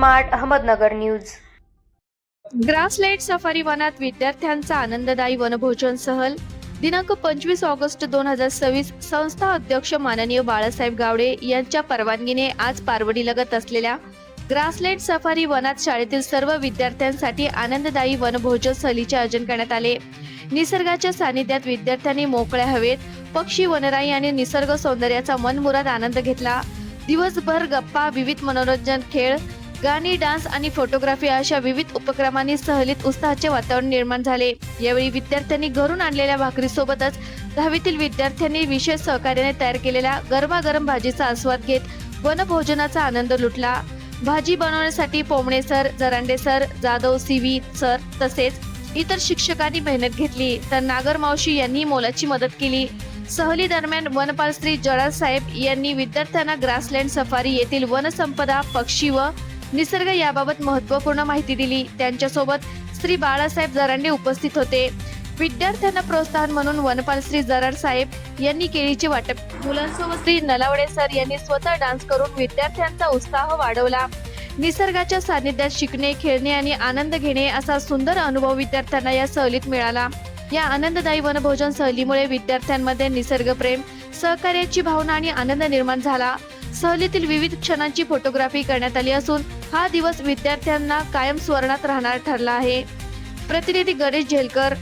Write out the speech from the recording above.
Smart Ahmednagar news. Grassland safari वनात विद्यार्थ्यांचा आनंददायी वनभोजन सहल दिनांक 25 ऑगस्ट 2026 संस्था अध्यक्ष माननीय बाळासाहेब गावडे यांच्या परवानगीने आज पारवडीलगत असलेल्या ग्रासलँड सफारी वनात शाळेतील सर्व विद्यार्थ्यांसाठी आनंददायी वनभोजन सहलीचे आयोजन करण्यात आले। निसर्गाच्या सानिध्यात विद्यार्थ्यांनी मोकळ्या हवेत पक्षी, वनराई आणि निसर्ग सौंदर्याचा मनमुराद आनंद घेतला। दिवसभर गप्पा, विविध मनोरंजन, खेळ, गाणी, डान्स आणि फोटोग्राफी अशा विविध उपक्रमांनी सहलीत उत्साहाचे वातावरण निर्माण झाले। यावेळी विद्यार्थ्यांनी घरून आणलेल्या भाकरीसोबतच 10वीतील विद्यार्थ्यांनी विशेष सहकार्याने तयार केलेल्या गरमागरम भाजीचा आस्वाद घेत वनभोजनाचा आनंद लुटला। भाजी बनवण्यासाठी Pomane sir, Jarande sir, Jadhav, C V sir तसेच इतर शिक्षकांनी मेहनत घेतली, तर नागर मावशी यांनी मोलाची मदत केली। सहली दरम्यान वनपाल श्री जळाल साहेब यांनी विद्यार्थ्यांना ग्रासलँड सफारी येथील वनसंपदा, पक्षी व निसर्ग याबाबत महत्त्वपूर्ण माहिती दिली। त्यांच्यासोबत श्री बाळासाहेब जरांडे उपस्थित होते। विद्यार्थ्यांना प्रोत्साहन म्हणून वनपाल श्री जराळ साहेब यांनी केळीचे वाटप, मुलांसोबत श्री नलावडे सर यांनी स्वतः डान्स करून विद्यार्थ्यांचा उत्साह वाढवला। निसर्गाच्या सानिध्यात शिकणे, खेळणे आणि आनंद घेणे असा सुंदर अनुभव विद्यार्थ्यांना या सहलीत मिळाला। या आनंददायी वनभोजन सहलीमुळे विद्यार्थ्यांमध्ये निसर्गप्रेम, सहकार्याची भावना आणि आनंद निर्माण झाला। सहलीतील विविध क्षणांची फोटोग्राफी करण्यात आली असून हा दिवस विद्यार्थ्यांना कायम स्मरणात राहणार ठरला आहे। प्रतिनिधी गणेश झेलकर,